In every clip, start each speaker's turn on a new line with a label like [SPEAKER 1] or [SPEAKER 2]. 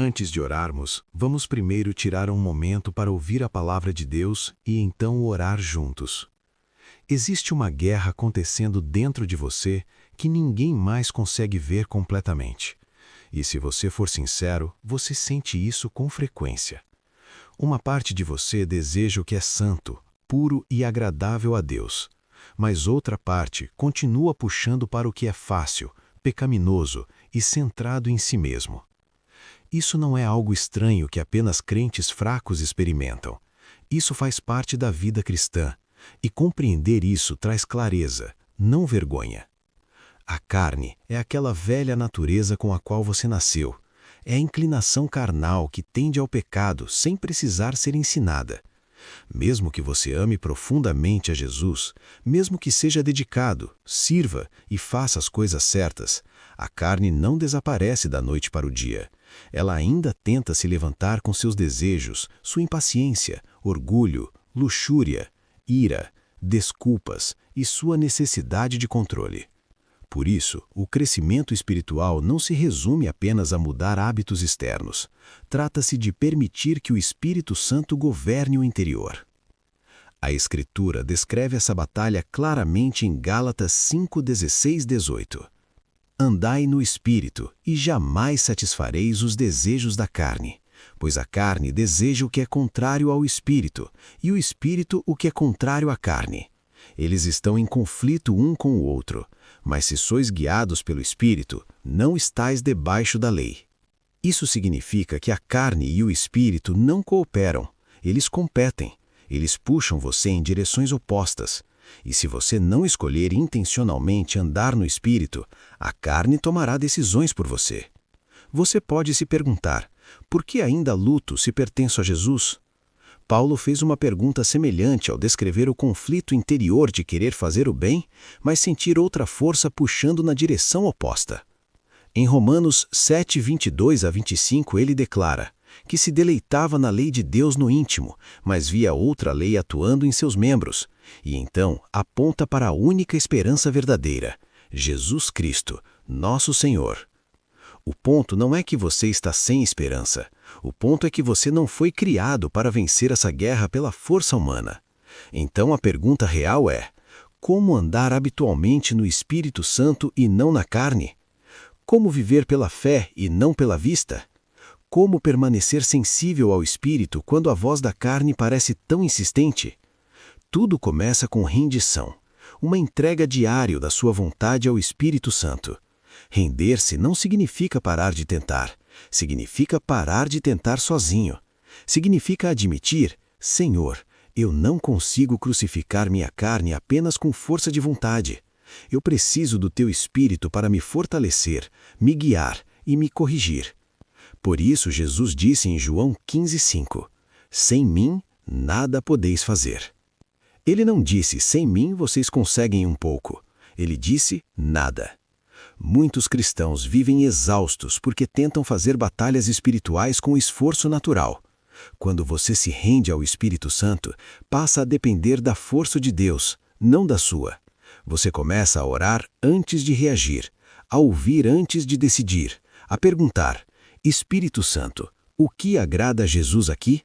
[SPEAKER 1] Antes de orarmos, vamos primeiro tirar um momento para ouvir a palavra de Deus e então orar juntos. Existe uma guerra acontecendo dentro de você que ninguém mais consegue ver completamente. E se você for sincero, você sente isso com frequência. Uma parte de você deseja o que é santo, puro e agradável a Deus. Mas outra parte continua puxando para o que é fácil, pecaminoso e centrado em si mesmo. Isso não é algo estranho que apenas crentes fracos experimentam. Isso faz parte da vida cristã, e compreender isso traz clareza, não vergonha. A carne é aquela velha natureza com a qual você nasceu. É a inclinação carnal que tende ao pecado sem precisar ser ensinada. Mesmo que você ame profundamente a Jesus, mesmo que seja dedicado, sirva e faça as coisas certas, a carne não desaparece da noite para o dia. Ela ainda tenta se levantar com seus desejos, sua impaciência, orgulho, luxúria, ira, desculpas e sua necessidade de controle. Por isso, o crescimento espiritual não se resume apenas a mudar hábitos externos. Trata-se de permitir que o Espírito Santo governe o interior. A Escritura descreve essa batalha claramente em Gálatas 5:16-18. Andai no Espírito, e jamais satisfareis os desejos da carne. Pois a carne deseja o que é contrário ao Espírito, e o Espírito o que é contrário à carne. Eles estão em conflito um com o outro, mas se sois guiados pelo Espírito, não estais debaixo da lei. Isso significa que a carne e o Espírito não cooperam, eles competem, eles puxam você em direções opostas. E se você não escolher intencionalmente andar no Espírito, a carne tomará decisões por você. Você pode se perguntar, por que ainda luto se pertenço a Jesus? Paulo fez uma pergunta semelhante ao descrever o conflito interior de querer fazer o bem, mas sentir outra força puxando na direção oposta. Em Romanos 7:22-25 ele declara que se deleitava na lei de Deus no íntimo, mas via outra lei atuando em seus membros, e então aponta para a única esperança verdadeira, Jesus Cristo, nosso Senhor. O ponto não é que você está sem esperança. O ponto é que você não foi criado para vencer essa guerra pela força humana. Então a pergunta real é: como andar habitualmente no Espírito Santo e não na carne? Como viver pela fé e não pela vista? Como permanecer sensível ao Espírito quando a voz da carne parece tão insistente? Tudo começa com rendição, uma entrega diária da sua vontade ao Espírito Santo. Render-se não significa parar de tentar, significa parar de tentar sozinho. Significa admitir, Senhor, eu não consigo crucificar minha carne apenas com força de vontade. Eu preciso do teu Espírito para me fortalecer, me guiar e me corrigir. Por isso Jesus disse em João 15:5, sem mim nada podeis fazer. Ele não disse, sem mim vocês conseguem um pouco. Ele disse, nada. Muitos cristãos vivem exaustos porque tentam fazer batalhas espirituais com esforço natural. Quando você se rende ao Espírito Santo, passa a depender da força de Deus, não da sua. Você começa a orar antes de reagir, a ouvir antes de decidir, a perguntar, Espírito Santo, o que agrada a Jesus aqui?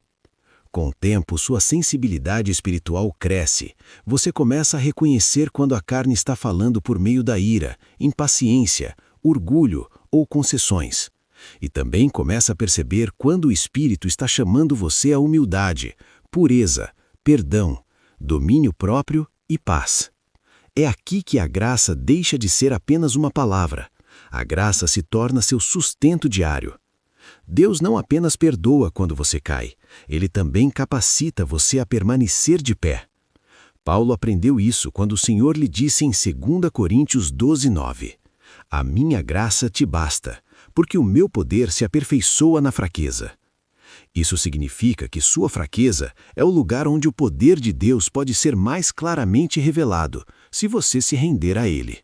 [SPEAKER 1] Com o tempo, sua sensibilidade espiritual cresce. Você começa a reconhecer quando a carne está falando por meio da ira, impaciência, orgulho ou concessões. E também começa a perceber quando o Espírito está chamando você à humildade, pureza, perdão, domínio próprio e paz. É aqui que a graça deixa de ser apenas uma palavra. A graça se torna seu sustento diário. Deus não apenas perdoa quando você cai, Ele também capacita você a permanecer de pé. Paulo aprendeu isso quando o Senhor lhe disse em 2 Coríntios 12:9, a minha graça te basta, porque o meu poder se aperfeiçoa na fraqueza. Isso significa que sua fraqueza é o lugar onde o poder de Deus pode ser mais claramente revelado, se você se render a Ele.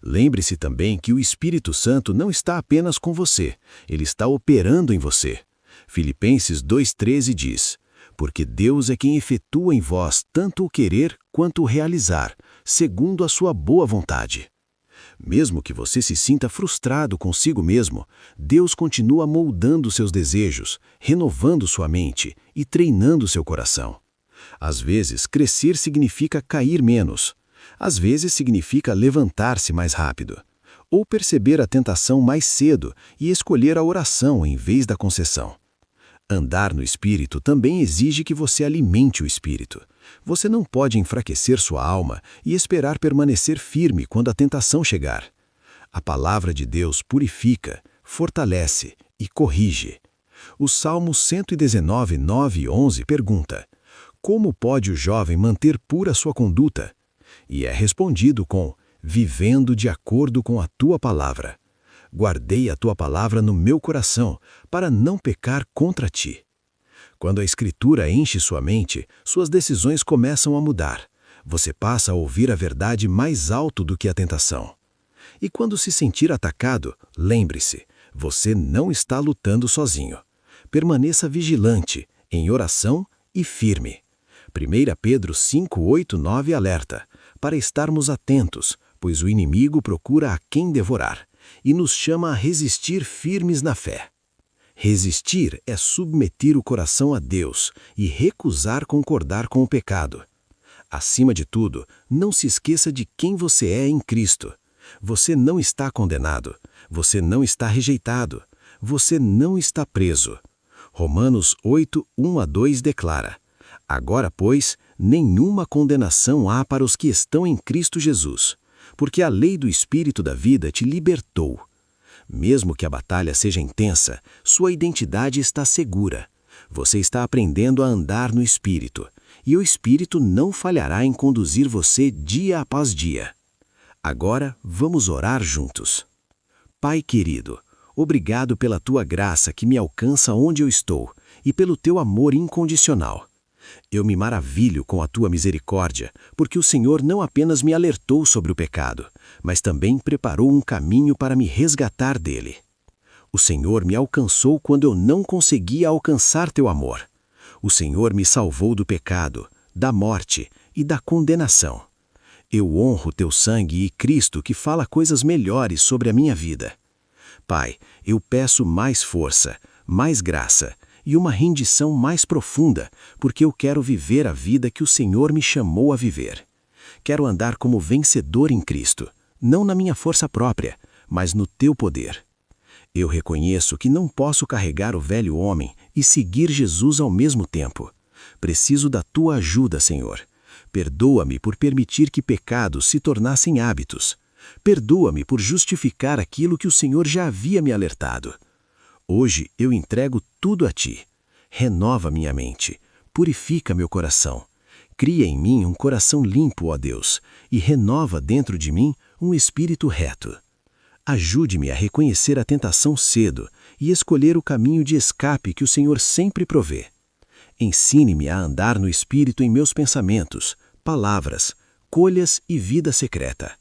[SPEAKER 1] Lembre-se também que o Espírito Santo não está apenas com você, ele está operando em você. Filipenses 2:13 diz, porque Deus é quem efetua em vós tanto o querer quanto o realizar, segundo a sua boa vontade.
[SPEAKER 2] Mesmo que você se sinta frustrado consigo mesmo, Deus continua moldando seus desejos, renovando sua mente e treinando seu coração. Às vezes, crescer significa cair menos. Às vezes, significa levantar-se mais rápido. Ou perceber a tentação mais cedo e escolher a oração em vez da concessão. Andar no Espírito também exige que você alimente o Espírito. Você não pode enfraquecer sua alma e esperar permanecer firme quando a tentação chegar. A palavra de Deus purifica, fortalece e corrige. O Salmo 119, 9 e 11 pergunta: como pode o jovem manter pura sua conduta? E é respondido com: vivendo de acordo com a tua palavra. Guardei a tua palavra no meu coração, para não pecar contra ti. Quando a Escritura enche sua mente, suas decisões começam a mudar. Você passa a ouvir a verdade mais alto do que a tentação. E quando se sentir atacado, lembre-se, você não está lutando sozinho. Permaneça vigilante, em oração e firme. 1 Pedro 5, 8, 9 alerta, para estarmos atentos, pois o inimigo procura a quem devorar, e nos chama a resistir firmes na fé. Resistir é submeter o coração a Deus e recusar concordar com o pecado. Acima de tudo, não se esqueça de quem você é em Cristo. Você não está condenado, você não está rejeitado, você não está preso. Romanos 8, 1 a 2 declara: agora, pois, nenhuma condenação há para os que estão em Cristo Jesus, porque a lei do Espírito da vida te libertou. Mesmo que a batalha seja intensa, sua identidade está segura. Você está aprendendo a andar no Espírito, e o Espírito não falhará em conduzir você dia após dia. Agora, vamos orar juntos. Pai querido, obrigado pela tua graça que me alcança onde eu estou, e pelo teu amor incondicional. Eu me maravilho com a tua misericórdia, porque o Senhor não apenas me alertou sobre o pecado, mas também preparou um caminho para me resgatar dele. O Senhor me alcançou quando eu não conseguia alcançar teu amor. O Senhor me salvou do pecado, da morte e da condenação. Eu honro teu sangue e Cristo que fala coisas melhores sobre a minha vida. Pai, eu peço mais força, mais graça e uma rendição mais profunda, porque eu quero viver a vida que o Senhor me chamou a viver. Quero andar como vencedor em Cristo, não na minha força própria, mas no teu poder. Eu reconheço que não posso carregar o velho homem e seguir Jesus ao mesmo tempo. Preciso da tua ajuda, Senhor. Perdoa-me por permitir que pecados se tornassem hábitos. Perdoa-me por justificar aquilo que o Senhor já havia me alertado. Hoje eu entrego tudo a ti. Renova minha mente, purifica meu coração. Cria em mim um coração limpo, ó Deus, e renova dentro de mim um espírito reto. Ajude-me a reconhecer a tentação cedo e escolher o caminho de escape que o Senhor sempre provê. Ensine-me a andar no Espírito em meus pensamentos, palavras, colhas e vida secreta.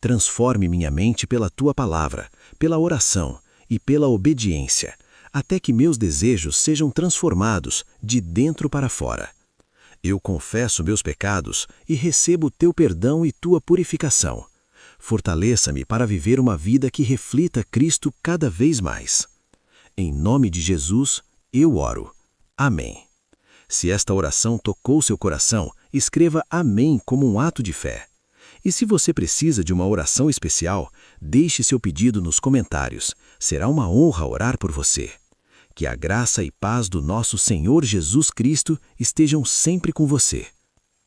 [SPEAKER 2] Transforme minha mente pela tua palavra, pela oração e pela obediência, até que meus desejos sejam transformados de dentro para fora. Eu confesso meus pecados e recebo teu perdão e tua purificação. Fortaleça-me para viver uma vida que reflita Cristo cada vez mais. Em nome de Jesus, eu oro. Amém. Se esta oração tocou seu coração, escreva Amém como um ato de fé. E se você precisa de uma oração especial, deixe seu pedido nos comentários. Será uma honra orar por você. Que a graça e paz do nosso Senhor Jesus Cristo estejam sempre com você.